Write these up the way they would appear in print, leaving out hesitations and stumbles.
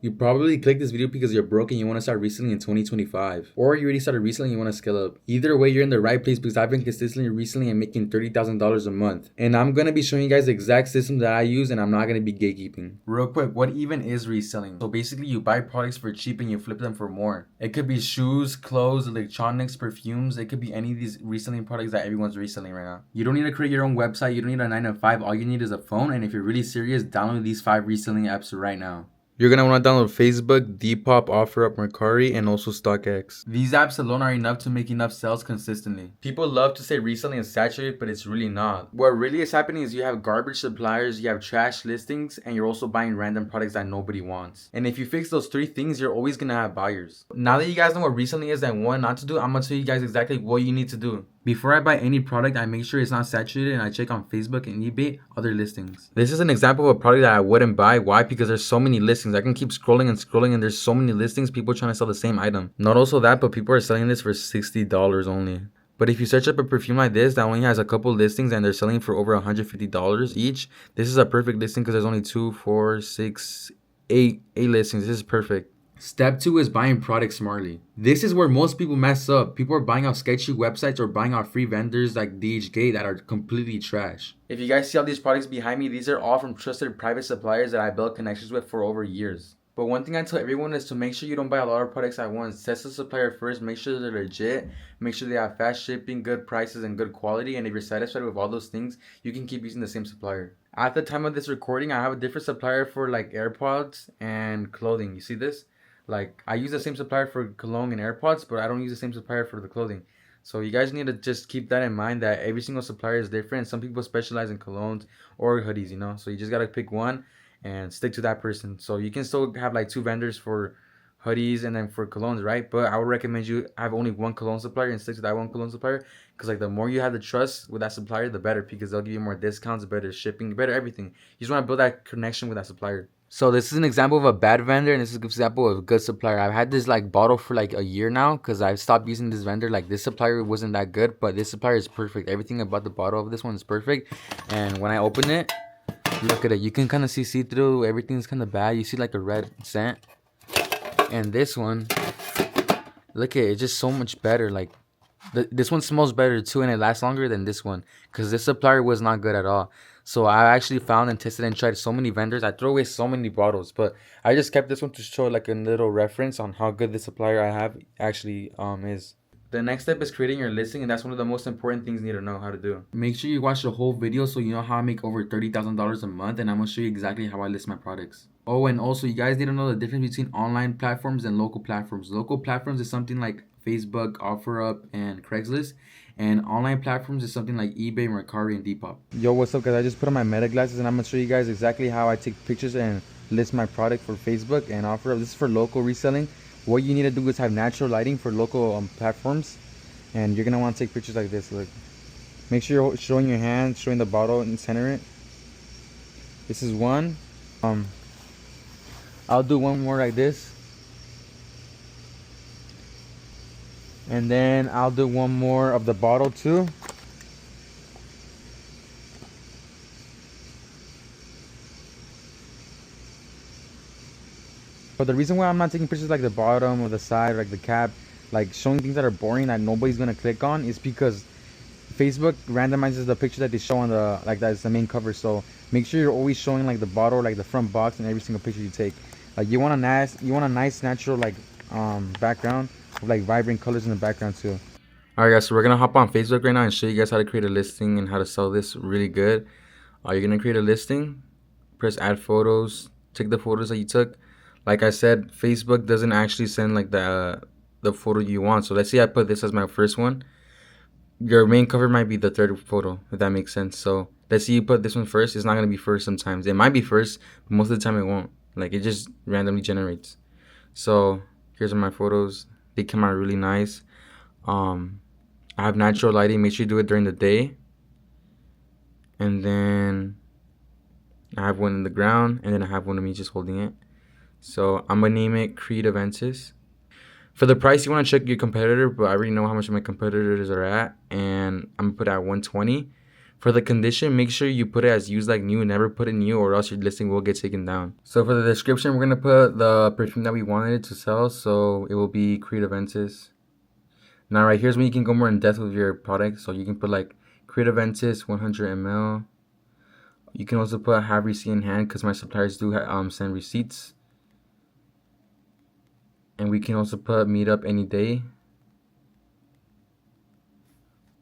You probably clicked this video because you're broke and you want to start reselling in 2025. Or you already started reselling and you want to scale up. Either way, you're in the right place because I've been consistently reselling and making $30,000 a month. And I'm going to be showing you guys the exact system that I use, and I'm not going to be gatekeeping. Real quick, what even is reselling? So basically you buy products for cheap and you flip them for more. It could be shoes, clothes, electronics, perfumes. It could be any of these reselling products that everyone's reselling right now. You don't need to create your own website. You don't need a 9 to 5. All you need is a phone. And if you're really serious, download these 5 reselling apps right now. You're going to want to download Facebook, Depop, OfferUp, Mercari, and also StockX. These apps alone are enough to make enough sales consistently. People love to say reselling is saturated, but it's really not. What really is happening is you have garbage suppliers, you have trash listings, and you're also buying random products that nobody wants. And if you fix those 3 things, you're always going to have buyers. Now that you guys know what reselling is and what not to do, I'm going to tell you guys exactly what you need to do. Before I buy any product, I make sure it's not saturated and I check on Facebook and eBay other listings. This is an example of a product that I wouldn't buy. Why? Because there's so many listings. I can keep scrolling and scrolling and there's so many listings, people trying to sell the same item. Not also that, but people are selling this for $60 only. But if you search up a perfume like this that only has a couple listings and they're selling for over $150 each, this is a perfect listing because there's only 2, 4, 6, 8 listings. This is perfect. Step 2 is buying products smartly. This is where most people mess up. People are buying off sketchy websites or buying off free vendors like DHgate that are completely trash. If you guys see all these products behind me, these are all from trusted private suppliers that I built connections with for over years. But one thing I tell everyone is to make sure you don't buy a lot of products at once. Test the supplier first, make sure they're legit, make sure they have fast shipping, good prices, and good quality. And if you're satisfied with all those things, you can keep using the same supplier. At the time of this recording, I have a different supplier for like AirPods and clothing. You see this? Like, I use the same supplier for cologne and AirPods, but I don't use the same supplier for the clothing. So you guys need to just keep that in mind that every single supplier is different. Some people specialize in colognes or hoodies, you know. So you just got to pick one and stick to that person. So you can still have like 2 vendors for hoodies and then for colognes, right? But I would recommend you have only one cologne supplier and stick to that one cologne supplier. Because like the more you have the trust with that supplier, the better. Because they'll give you more discounts, better shipping, better everything. You just want to build that connection with that supplier. So this is an example of a bad vendor and this is an example of a good supplier. I've had this like bottle for like a year now because I've stopped using this vendor. Like this supplier wasn't that good, but this supplier is perfect. Everything about the bottle of this one is perfect. And when I open it, look at it. You can kind of see through. Everything's kind of bad. You see like a red scent. And this one, look at it. It's just so much better. Like this one smells better too and it lasts longer than this one because this supplier was not good at all. So I actually found and tested and tried so many vendors. I throw away so many bottles, but I just kept this one to show like a little reference on how good the supplier I have actually is. The next step is creating your listing, and that's one of the most important things you need to know how to do. Make sure you watch the whole video so you know how I make over $30,000 a month, and I'm gonna show you exactly how I list my products. Oh, and also you guys need to know the difference between online platforms and local platforms. Local platforms is something like Facebook, OfferUp, and Craigslist. And online platforms is something like eBay, Mercari, and Depop. Yo, what's up guys? I just put on my Meta glasses and I'm gonna show you guys exactly how I take pictures and list my product for Facebook and OfferUp. This is for local reselling. What you need to do is have natural lighting for local platforms. And you're gonna want to take pictures like this. Look. Make sure you're showing your hand, showing the bottle and center it. This is one. I'll do one more like this. And then I'll do one more of the bottle too. But the reason why I'm not taking pictures like the bottom or the side, like the cap, like showing things that are boring that nobody's gonna click on, is because Facebook randomizes the picture that they show on the, like that's the main cover. So make sure you're always showing like the bottle, like the front box, in every single picture you take. Like you want a nice natural like background with like vibrant colors in the background too. Alright guys, so we're gonna hop on Facebook right now and show you guys how to create a listing and how to sell this really good. You're gonna create a listing, press add photos, take the photos that you took. Like I said, Facebook doesn't actually send like the photo you want. So let's say I put this as my first one. Your main cover might be the 3rd photo, if that makes sense. So let's say you put this one first. It's not gonna be first sometimes. It might be first, but most of the time it won't. Like it just randomly generates. So here's my photos. They come out really nice. I have natural lighting. Make sure you do it during the day. And then I have one in the ground, and then I have one of me just holding it. So I'm gonna name it Creative Ventus. For the price, you want to check your competitor, but I already know how much my competitors are at, and I'm gonna put it at 120. For the condition, make sure you put it as used like new. Never put it new, or else your listing will get taken down. So for the description, we're gonna put the perfume that we wanted it to sell. So it will be Creative Ventus. Now right here's when you can go more in depth with your product. So you can put like Creative Ventus 100 ml. You can also put have receipt in hand, because my suppliers do send receipts. And we can also put meet up any day.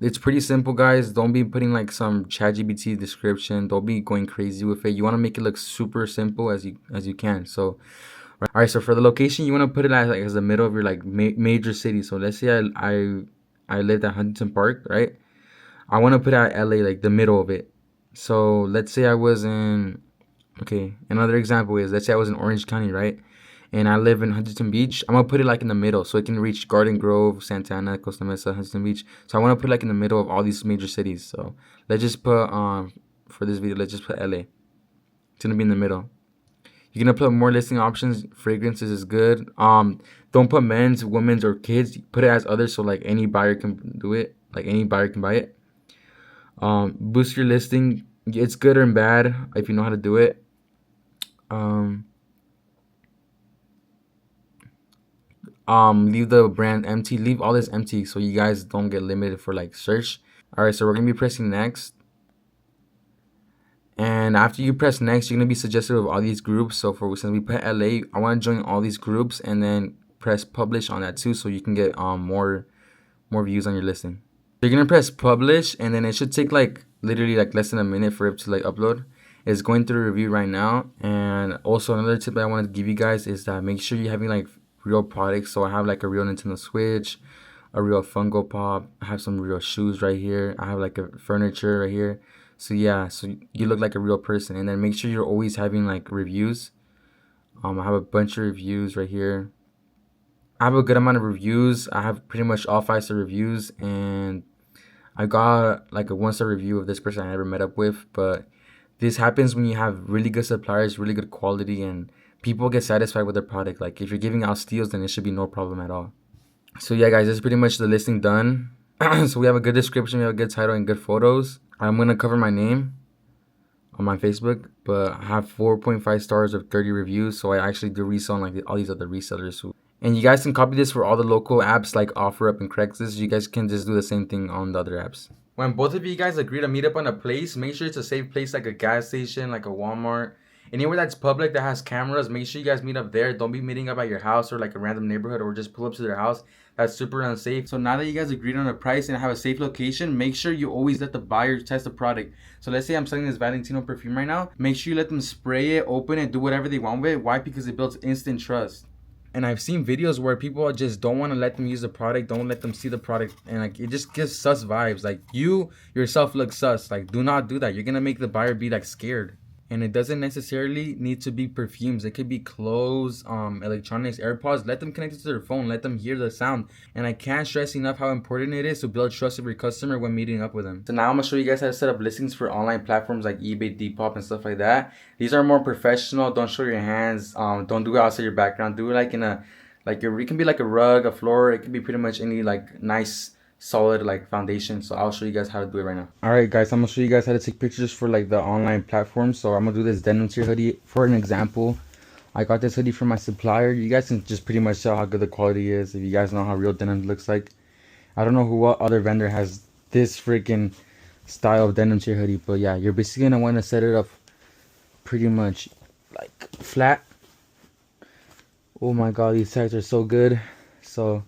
It's pretty simple, guys. Don't be putting like some ChatGPT description. Don't be going crazy with it. You want to make it look super simple as you can. So, all right. So for the location, you want to put it as the middle of your like major city. So let's say I lived at Huntington Park, right? I want to put it at LA, like the middle of it. So let's say I was in. Okay, another example is, let's say I was in Orange County, right? And I live in Huntington Beach. I'm gonna put it like in the middle, so it can reach Garden Grove, Santana, Costa Mesa, Huntington Beach. So I want to put like in the middle of all these major cities. So let's just put for this video, let's just put LA. It's gonna be in the middle. You're gonna put more listing options. Fragrances is good. Don't put men's, women's, or kids. Put it as others, so like any buyer can do it. Like any buyer can buy it. Boost your listing. It's good or bad if you know how to do it. Leave the brand empty. Leave all this empty so you guys don't get limited for like search. All right, so we're gonna be pressing next. And after you press next, you're gonna be suggested with all these groups. So since we put LA, I want to join all these groups and then press publish on that too, so you can get more views on your listing. You're gonna press publish, and then it should take like literally like less than a minute for it to like upload. It's going through review right now. And also another tip that I want to give you guys is that make sure you're having like real products. So I have like a real Nintendo Switch, a real Funko Pop. I have some real shoes right here. I have like a furniture right here. So yeah, so you look like a real person. And then make sure you're always having like reviews. I have a bunch of reviews right here. I have a good amount of reviews. I have pretty much all 5-star reviews, and I got like a 1-star review of this person I never met up with. But this happens when you have really good suppliers, really good quality, and people get satisfied with their product. Like if you're giving out steals, then it should be no problem at all. So yeah, guys, this is pretty much the listing done. So we have a good description, we have a good title, and good photos. I'm gonna cover my name on my Facebook, but I have 4.5 stars of 30 reviews. So I actually do resell on like all these other resellers. And you guys can copy this for all the local apps like OfferUp and Craigslist. You guys can just do the same thing on the other apps. When both of you guys agree to meet up on a place, make sure it's a safe place like a gas station, like a Walmart. Anywhere that's public that has cameras, make sure you guys meet up there. Don't be meeting up at your house or like a random neighborhood, or just pull up to their house. That's super unsafe. So now that you guys agreed on a price and have a safe location, make sure you always let the buyers test the product. So let's say I'm selling this Valentino perfume right now. Make sure you let them spray it, open it, do whatever they want with it. Why? Because it builds instant trust. And I've seen videos where people just don't want to let them use the product, don't let them see the product, and like it just gives sus vibes. Like you yourself look sus. Like do not do that. You're gonna make the buyer be like scared. And it doesn't necessarily need to be perfumes. It could be clothes, electronics, AirPods. Let them connect it to their phone. Let them hear the sound. And I can't stress enough how important it is to build trust with your customer when meeting up with them. So now I'm going to show you guys how to set up listings for online platforms like eBay, Depop, and stuff like that. These are more professional. Don't show your hands. Don't do it outside your background. Do it like in a, like it can be like a rug, a floor. It can be pretty much any like nice solid like foundation. So I'll show you guys how to do it right now. All right, guys, I'm gonna show you guys how to take pictures for like the online platform. So I'm gonna do this denim tier hoodie for an example. I got this hoodie from my supplier. You guys can just pretty much tell how good the quality is if you guys know how real denim looks like. I don't know what other vendor has this freaking style of denim tier hoodie, but yeah, you're basically gonna want to set it up pretty much like flat. Oh my god, these tags are so good. So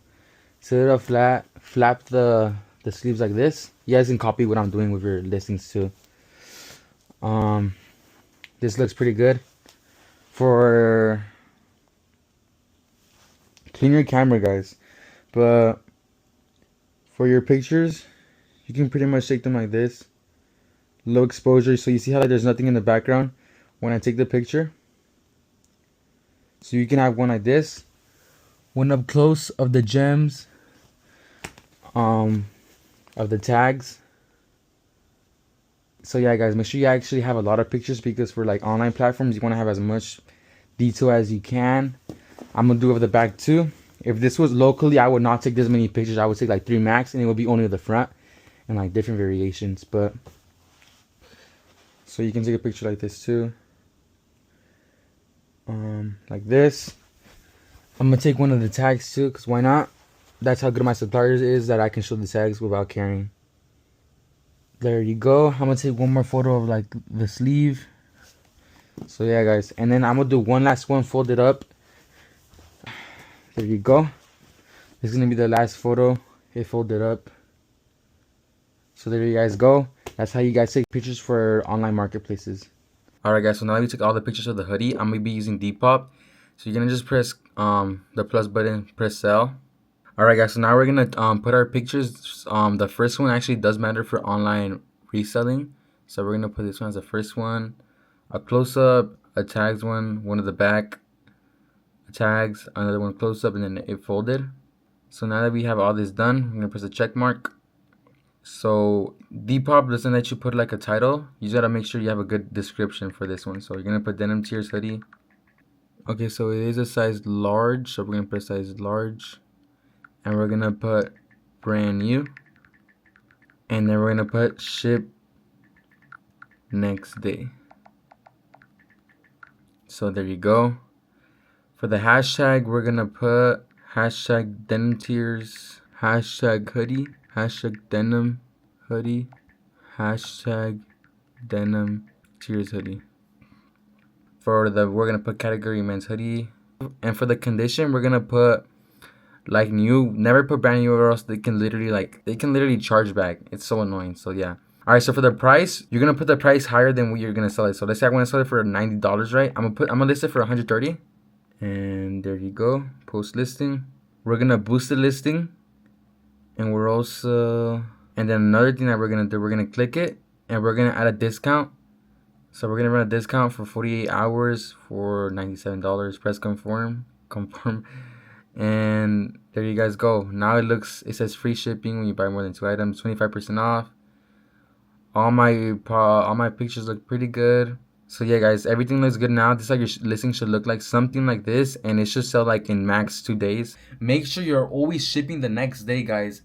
set it up flat, flap the sleeves like this. You guys can copy what I'm doing with your listings too. This looks pretty good. For clean your camera, guys, but for your pictures, you can pretty much take them like this. Low exposure, so you see how like, there's nothing in the background when I take the picture. So you can have one like this, one up close of the gems, of the tags. So yeah, guys, make sure you actually have a lot of pictures, because for like online platforms, you want to have as much detail as you can. I'm gonna do it with the back too. If this was locally, I would not take this many pictures. I would take like 3 max, and it would be only the front and like different variations. But So you can take a picture like this too. Like this. I'm gonna take one of the tags too, cause why not? That's how good my suppliers is, that I can show the tags without carrying. There you go. I'm gonna take one more photo of like the sleeve. So yeah, guys, and then I'm gonna do one last one folded up. There you go. This is gonna be the last photo. It folded up. So there you guys go. That's how you guys take pictures for online marketplaces. Alright guys, so now that we took all the pictures of the hoodie, I'm gonna be using Depop. So you're gonna just press the plus button, press sell. Alright guys, so now we're gonna put our pictures. The first one actually does matter for online reselling. So we're gonna put this one as the first one. A close up, a tags one of the back tags, another one close up, and then it folded. So now that we have all this done, we're gonna press the check mark. So Depop doesn't let you put like a title. You just gotta make sure you have a good description for this one. So you're gonna put denim tears hoodie. Okay, so it is a size large, so we're gonna put size large, and we're gonna put brand new, and then we're gonna put ship next day. So there you go. For the hashtag, we're gonna put hashtag denim tears, hashtag hoodie, hashtag denim hoodie, hashtag denim tears hoodie. For the, we're gonna put category men's hoodie, and for the condition, we're gonna put like new. Never put brand new, or else they can literally charge back. It's so annoying. So yeah. All right, so for the price, you're gonna put the price higher than what you're gonna sell it. So let's say I want to sell it for $90, right? I'm gonna list it for $130, and there you go. Post listing. We're gonna boost the listing, and we're also, and then another thing that we're gonna do, we're gonna click it, and we're gonna add a discount. So we're gonna run a discount for 48 hours for $97. Press confirm, and there you guys go. Now it says free shipping when you buy more than 2 items, 25% off. All my pictures look pretty good. So yeah, guys, everything looks good now. This is like your listing should look like, something like this, and it should sell like in max 2 days. Make sure you're always shipping the next day, guys.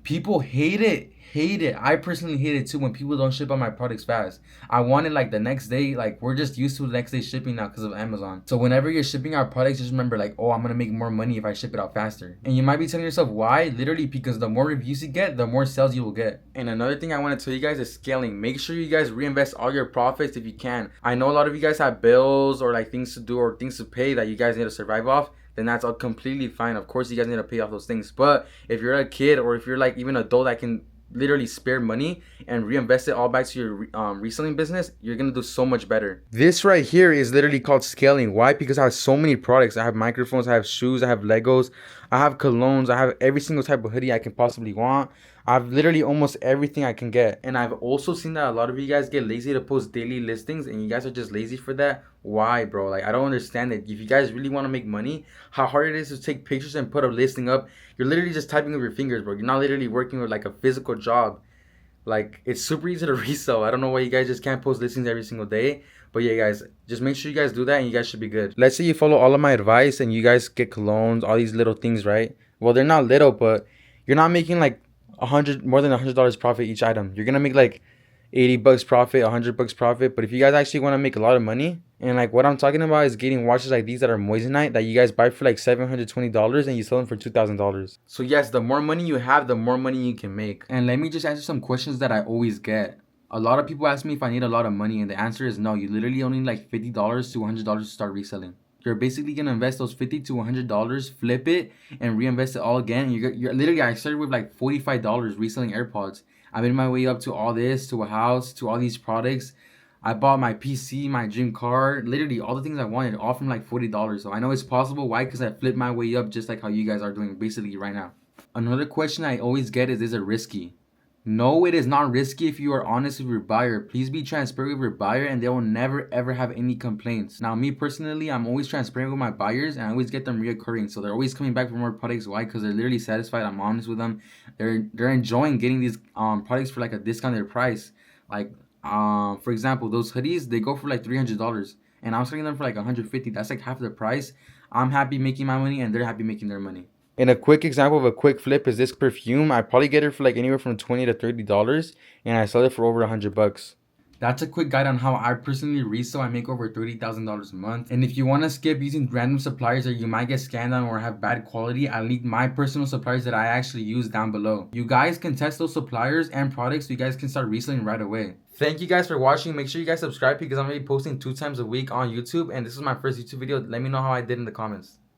People hate it. I personally hate it too when people don't ship on my products fast. I want it like the next day. Like, we're just used to the next day shipping now because of Amazon. So whenever you're shipping our products, just remember like, oh, I'm gonna make more money if I ship it out faster. And you might be telling yourself why? Literally because the more reviews you get, the more sales you will get. And another thing I want to tell you guys is scaling. Make sure you guys reinvest all your profits if you can. I know a lot of you guys have bills or like things to do or things to pay that you guys need to survive off. Then that's all completely fine. Of course, you guys need to pay off those things. But if you're a kid, or if you're like even an adult that can literally spare money and reinvest it all back to your reselling business, you're gonna do so much better. This right here is literally called scaling. Why? Because I have so many products. I have microphones, I have shoes, I have Legos, I have colognes, I have every single type of hoodie I can possibly want. I have literally almost everything I can get. And I've also seen that a lot of you guys get lazy to post daily listings, and you guys are just lazy for that. Why, bro? Like, I don't understand it. If you guys really want to make money, how hard it is to take pictures and put a listing up. You're literally just typing with your fingers, bro. You're not literally working with like a physical job. Like, it's super easy to resell. I don't know why you guys just can't post listings every single day. But yeah, guys, just make sure you guys do that, and you guys should be good. Let's say you follow all of my advice and you guys get colognes, all these little things, right? Well, they're not little, but you're not making like more than $100 profit each item. You're gonna make like $80 profit, $100 profit. But if you guys actually want to make a lot of money, and like what I'm talking about is getting watches like these that are moissanite that you guys buy for like $720 and you sell them for $2,000. So yes, the more money you have, the more money you can make. And let me just answer some questions that I always get. A lot of people ask me if I need a lot of money, and the answer is no. You literally only need like $50 to $100 to start reselling. You're basically gonna invest those $50 to $100, flip it, and reinvest it all again. You're literally, I started with like $45 reselling AirPods. I made my way up to all this, to a house, to all these products. I bought my PC, my dream car, literally all the things I wanted, all from like $40. So I know it's possible. Why? Because I flipped my way up just like how you guys are doing basically right now. Another question I always get is it risky? No, it is not risky if you are honest with your buyer. Please be transparent with your buyer, and they will never ever have any complaints. Now, me personally, I'm always transparent with my buyers, and I always get them reoccurring. So they're always coming back for more products. Why? Because they're literally satisfied. I'm honest with them. They're enjoying getting these products for like a discounted price. Like for example, those hoodies, they go for like $300, and I'm selling them for like $150. That's like half the price. I'm happy making my money, and they're happy making their money. And a quick example of a quick flip is this perfume. I probably get it for like anywhere from $20 to $30, and I sell it for over $100. That's a quick guide on how I personally resell. I make over $30,000 a month. And if you want to skip using random suppliers that you might get scammed on or have bad quality, I link my personal suppliers that I actually use down below. You guys can test those suppliers and products so you guys can start reselling right away. Thank you guys for watching. Make sure you guys subscribe because I'm going to be posting 2 times a week on YouTube. And this is my first YouTube video. Let me know how I did in the comments.